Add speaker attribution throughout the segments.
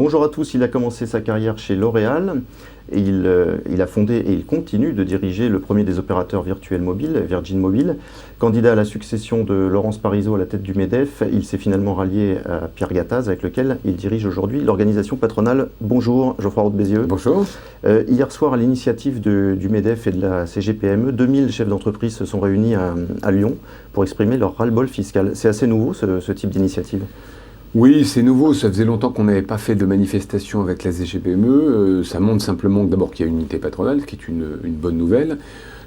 Speaker 1: Bonjour à tous, il a commencé sa carrière chez L'Oréal et il a fondé et il continue de diriger le premier des opérateurs virtuels mobiles, Virgin Mobile. Candidat à la succession de Laurence Parisot à la tête du MEDEF, il s'est finalement rallié à Pierre Gattaz avec lequel il dirige aujourd'hui l'organisation patronale. Bonjour Geoffroy Roux de Bézieux.
Speaker 2: Bonjour.
Speaker 1: Hier soir, à l'initiative du MEDEF et de la CGPME, 2000 chefs d'entreprise se sont réunis à Lyon pour exprimer leur ras-le-bol fiscal. C'est assez nouveau ce type d'initiative.
Speaker 2: Oui, c'est nouveau. Ça faisait longtemps qu'on n'avait pas fait de manifestation avec la CGPME. Ça montre simplement d'abord qu'il y a une unité patronale, ce qui est une bonne nouvelle.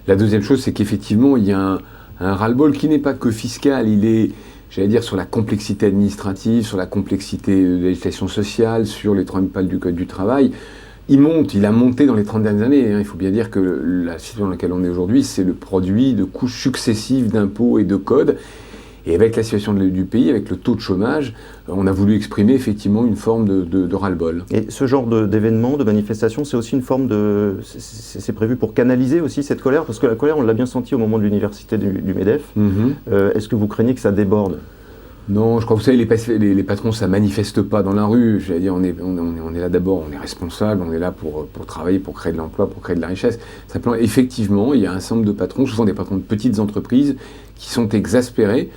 Speaker 2: La deuxième chose, c'est qu'effectivement, il y a un ras-le-bol qui n'est pas que fiscal. Il est, j'allais dire, sur la complexité administrative, sur la complexité de la législation sociale, sur les 30 pales du Code du travail. Il a monté dans les 30 dernières années. Il faut bien dire que la situation dans laquelle on est aujourd'hui, c'est le produit de couches successives d'impôts et de codes. Et avec la situation du pays, avec le taux de chômage, on a voulu exprimer effectivement une forme de ras-le-bol.
Speaker 1: Et ce genre d'événement, de manifestation, c'est aussi une forme de... C'est prévu pour canaliser aussi cette colère? Parce que la colère, on l'a bien senti au moment de l'université du MEDEF. Est-ce que vous craignez que ça déborde?
Speaker 2: Non, je crois que vous savez, les patrons, ça ne manifeste pas dans la rue. J'allais dire, on est là d'abord, on est responsable, on est là pour travailler, pour créer de l'emploi, pour créer de la richesse. Simplement, effectivement, il y a un certain nombre de patrons, souvent des patrons de petites entreprises, qui sont exaspérés.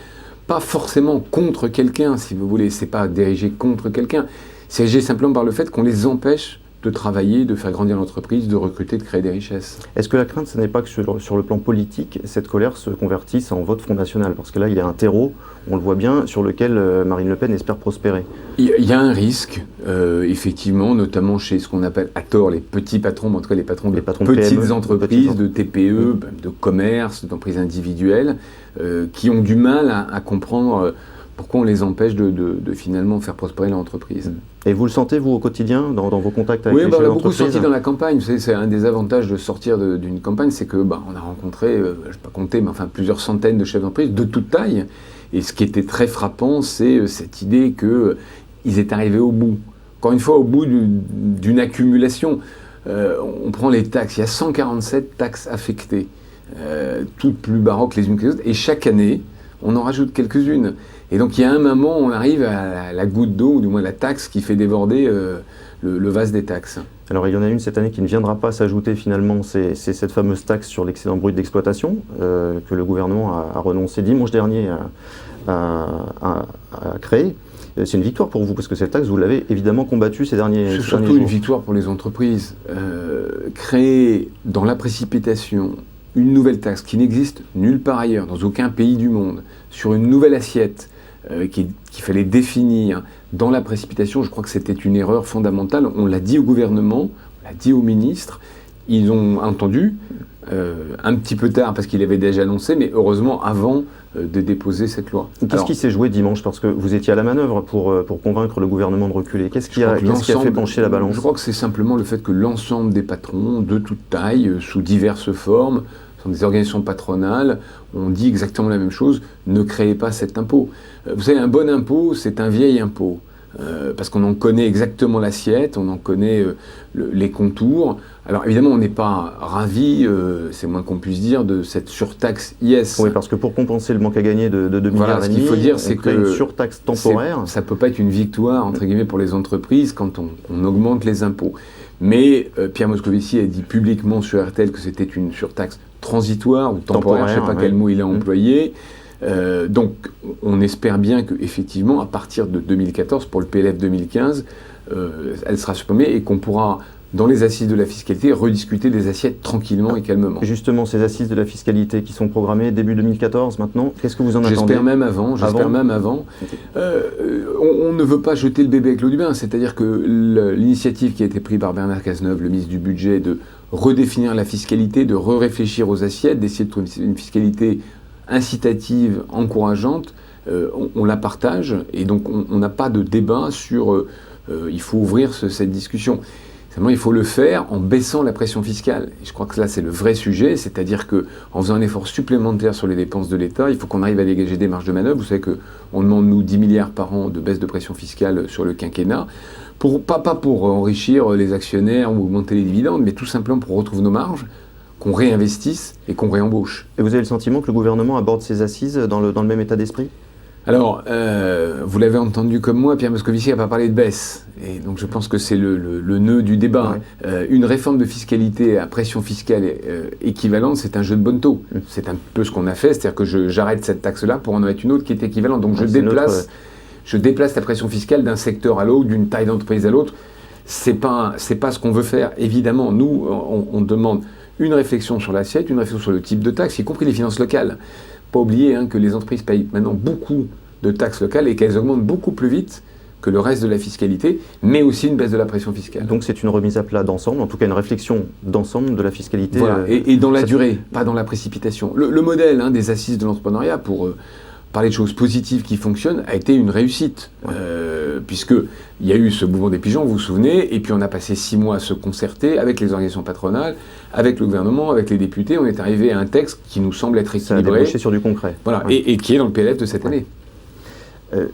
Speaker 2: Pas forcément contre quelqu'un, si vous voulez, c'est pas dirigé contre quelqu'un, c'est dirigé simplement par le fait qu'on les empêche de travailler, de faire grandir l'entreprise, de recruter, de créer des richesses.
Speaker 1: Est-ce que la crainte, ce n'est pas que sur le plan politique, cette colère se convertisse en vote Front National? Parce que là, il y a un terreau, on le voit bien, sur lequel Marine Le Pen espère prospérer. Il
Speaker 2: y a un risque, effectivement, notamment chez ce qu'on appelle à tort les petits patrons, mais en tout cas les patrons de petites PME, entreprises, de TPE, de commerce, d'entreprises individuelles, qui ont du mal à comprendre pourquoi on les empêche de finalement faire prospérer leur entreprise.
Speaker 1: Et vous le sentez, vous, au quotidien, dans vos contacts avec les chefs
Speaker 2: d'entreprise? Oui, on l'a beaucoup senti dans la campagne. Vous savez, c'est un des avantages de sortir d'une campagne, c'est que on a rencontré, je ne vais pas compter, mais enfin plusieurs centaines de chefs d'entreprise de toute taille. Et ce qui était très frappant, c'est cette idée qu'ils étaient arrivés au bout. Encore une fois, au bout d'une accumulation. On prend les taxes, il y a 147 taxes affectées, toutes plus baroques les unes que les autres, et chaque année, on en rajoute quelques-unes. Et donc il y a un moment où on arrive à la goutte d'eau, ou du moins la taxe qui fait déborder le vase des taxes. Alors il y en a une cette année qui ne viendra pas s'ajouter finalement, c'est cette fameuse taxe sur l'excédent brut d'exploitation que le gouvernement a renoncé dimanche dernier à créer. C'est une victoire pour vous, parce que cette taxe, vous l'avez évidemment combattue ces derniers jours. C'est surtout une victoire pour les entreprises. Créer dans la précipitation une nouvelle taxe qui n'existe nulle part ailleurs, dans aucun pays du monde, sur une nouvelle assiette qu'il fallait définir dans la précipitation, je crois que c'était une erreur fondamentale. On l'a dit au gouvernement, on l'a dit aux ministres, ils ont entendu, un petit peu tard parce qu'il avait déjà annoncé, mais heureusement avant de déposer cette loi.
Speaker 1: Qu'est-ce qui s'est joué dimanche? Parce que vous étiez à la manœuvre pour convaincre le gouvernement de reculer. Qu'est-ce qui a fait pencher la balance?
Speaker 2: Je crois que c'est simplement le fait que l'ensemble des patrons, de toute taille, sous diverses formes, sont des organisations patronales, ont dit exactement la même chose, ne créez pas cet impôt. Vous savez, un bon impôt, c'est un vieil impôt. Parce qu'on en connaît exactement l'assiette, on en connaît les contours. Alors évidemment, on n'est pas ravis, c'est moins qu'on puisse dire, de cette surtaxe IS.
Speaker 1: Oui, parce que pour compenser le manque à gagner de 2 milliards et demi,
Speaker 2: il faut dire, c'est que
Speaker 1: une surtaxe temporaire.
Speaker 2: Ça ne peut pas être une victoire, entre guillemets, pour les entreprises quand on augmente les impôts. Mais Pierre Moscovici a dit publiquement sur RTL que c'était une surtaxe transitoire ou temporaire, je ne sais pas quel mot il a employé. Donc on espère bien qu'effectivement, à partir de 2014, pour le PLF 2015, elle sera supprimée et qu'on pourra, dans les assises de la fiscalité, rediscuter des assiettes tranquillement et calmement.
Speaker 1: Justement, ces assises de la fiscalité qui sont programmées début 2014 maintenant, qu'est-ce que vous en attendez?
Speaker 2: J'espère même avant. Okay. On ne veut pas jeter le bébé avec l'eau du bain, c'est-à-dire que l'initiative qui a été prise par Bernard Cazeneuve, le ministre du Budget, de redéfinir la fiscalité, de réfléchir aux assiettes, d'essayer de trouver une fiscalité incitative, encourageante, on la partage, et donc on n'a pas de débat sur il faut ouvrir cette discussion. Simplement, il faut le faire en baissant la pression fiscale. Et je crois que là, c'est le vrai sujet, c'est-à-dire qu'en faisant un effort supplémentaire sur les dépenses de l'État, il faut qu'on arrive à dégager des marges de manœuvre. Vous savez qu'on demande, nous, 10 milliards par an de baisse de pression fiscale sur le quinquennat, pas pour enrichir les actionnaires ou augmenter les dividendes, mais tout simplement pour retrouver nos marges, qu'on réinvestisse et qu'on réembauche.
Speaker 1: Et vous avez le sentiment que le gouvernement aborde ces assises dans le même état d'esprit ?
Speaker 2: Alors, vous l'avez entendu comme moi, Pierre Moscovici n'a pas parlé de baisse. Et donc je pense que c'est le nœud du débat. Ouais. Une réforme de fiscalité à pression fiscale équivalente, c'est un jeu de bonneteau. C'est un peu ce qu'on a fait, c'est-à-dire que j'arrête cette taxe-là pour en mettre une autre qui est équivalente. Donc je déplace la pression fiscale d'un secteur à l'autre, d'une taille d'entreprise à l'autre. C'est pas ce qu'on veut faire. Évidemment, nous, on demande une réflexion sur l'assiette, une réflexion sur le type de taxe, y compris les finances locales. Pas oublier que les entreprises payent maintenant beaucoup de taxes locales et qu'elles augmentent beaucoup plus vite que le reste de la fiscalité, mais aussi une baisse de la pression fiscale.
Speaker 1: Donc c'est une remise à plat d'ensemble, en tout cas une réflexion d'ensemble de la fiscalité.
Speaker 2: Voilà, et dans la durée, pas dans la précipitation. Le modèle des assises de l'entrepreneuriat, pour parler de choses positives qui fonctionnent, a été une réussite. Ouais. Puisqu'il y a eu ce mouvement des pigeons, vous vous souvenez, et puis on a passé 6 mois à se concerter avec les organisations patronales, avec le gouvernement, avec les députés. On est arrivé à un texte qui nous semble être équilibré.
Speaker 1: Ça a débouché sur du concret.
Speaker 2: Voilà, ouais. et qui est dans le PLF de cette année.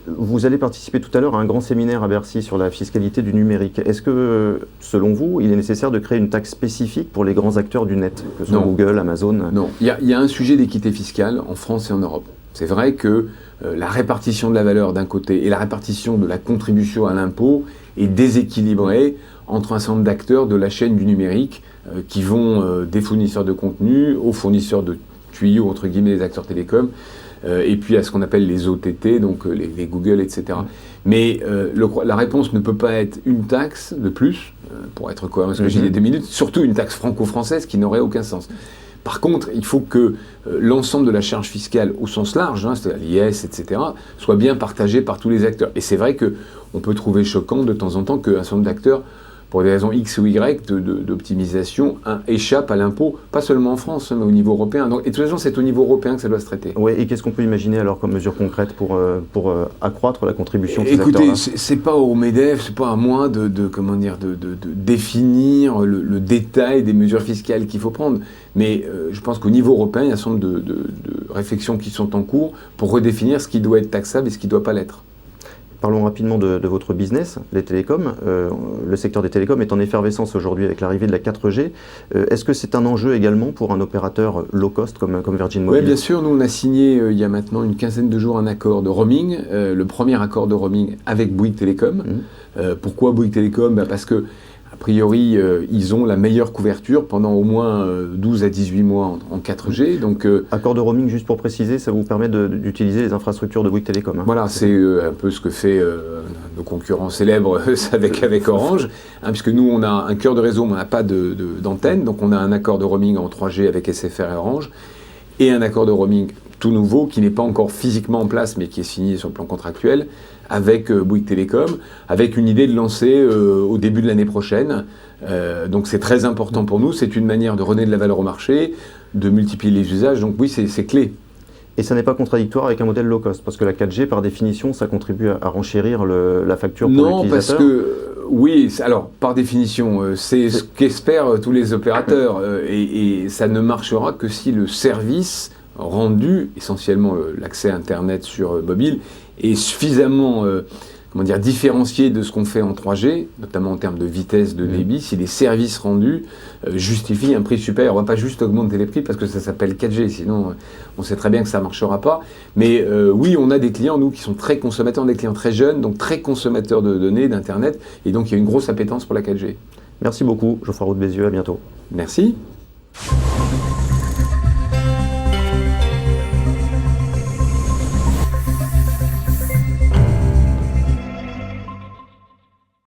Speaker 1: Vous allez participer tout à l'heure à un grand séminaire à Bercy sur la fiscalité du numérique. Est-ce que, selon vous, il est nécessaire de créer une taxe spécifique pour les grands acteurs du net, que ce soit Google, Amazon?
Speaker 2: Non, il y a un sujet d'équité fiscale en France et en Europe. C'est vrai que la répartition de la valeur d'un côté et la répartition de la contribution à l'impôt est déséquilibrée entre un certain nombre d'acteurs de la chaîne du numérique qui vont des fournisseurs de contenu aux fournisseurs de tuyaux, entre guillemets, les acteurs télécoms, et puis à ce qu'on appelle les OTT, donc les Google, etc. Mais la réponse ne peut pas être une taxe de plus, pour être cohérent avec ce que j'ai dit il y a 2 minutes, surtout une taxe franco-française qui n'aurait aucun sens. Par contre, il faut que l'ensemble de la charge fiscale au sens large, c'est-à-dire l'IS, etc., soit bien partagé par tous les acteurs. Et c'est vrai qu'on peut trouver choquant de temps en temps qu'un certain nombre d'acteurs, pour des raisons X ou Y d'optimisation, échappent à l'impôt, pas seulement en France, mais au niveau européen. Donc, et de toute façon, c'est au niveau européen que ça doit se traiter.
Speaker 1: Oui, et qu'est-ce qu'on peut imaginer alors comme mesure concrète pour accroître la contribution de ces acteurs-là?
Speaker 2: Écoutez, c'est pas au MEDEF, c'est pas à moi de définir le détail des mesures fiscales qu'il faut prendre. Mais je pense qu'au niveau européen, il y a un certain nombre de réflexions qui sont en cours pour redéfinir ce qui doit être taxable et ce qui ne doit pas l'être.
Speaker 1: Parlons rapidement de votre business, les télécoms. Le secteur des télécoms est en effervescence aujourd'hui avec l'arrivée de la 4G. Est-ce que c'est un enjeu également pour un opérateur low cost comme Virgin Mobile?
Speaker 2: Oui, bien sûr. Nous, on a signé il y a maintenant une quinzaine de jours un accord de roaming, le premier accord de roaming avec Bouygues Télécom. Pourquoi Bouygues Télécom? Parce que a priori, ils ont la meilleure couverture pendant au moins 12 à 18 mois en 4G. Donc,
Speaker 1: accord de roaming, juste pour préciser, ça vous permet d'utiliser les infrastructures de Bouygues Télécom.
Speaker 2: Voilà, c'est un peu ce que fait nos concurrents célèbres avec Orange, puisque nous, on a un cœur de réseau, mais on n'a pas d'antenne. Donc, on a un accord de roaming en 3G avec SFR et Orange, et un accord de roaming tout nouveau, qui n'est pas encore physiquement en place, mais qui est signé sur le plan contractuel, avec Bouygues Télécom, avec une idée de lancer au début de l'année prochaine. Donc c'est très important pour nous, c'est une manière de redonner de la valeur au marché, de multiplier les usages, donc oui, c'est clé.
Speaker 1: Et ça n'est pas contradictoire avec un modèle low cost, parce que la 4G, par définition, ça contribue à renchérir la facture pour l'utilisateur.
Speaker 2: Non, parce que, oui, alors, par définition, c'est ce qu'espèrent tous les opérateurs, et ça ne marchera que si le service rendu, essentiellement l'accès à Internet sur mobile, est suffisamment différencié de ce qu'on fait en 3G, notamment en termes de vitesse, de débit, si les services rendus justifient un prix supérieur. On ne va pas juste augmenter les prix parce que ça s'appelle 4G, sinon on sait très bien que ça ne marchera pas. Mais oui, on a des clients, nous, qui sont très consommateurs, des clients très jeunes, donc très consommateurs de données, d'Internet, et donc il y a une grosse appétence pour la 4G.
Speaker 1: Merci beaucoup, Geoffroy Roux de Bézieux, à bientôt.
Speaker 2: Merci.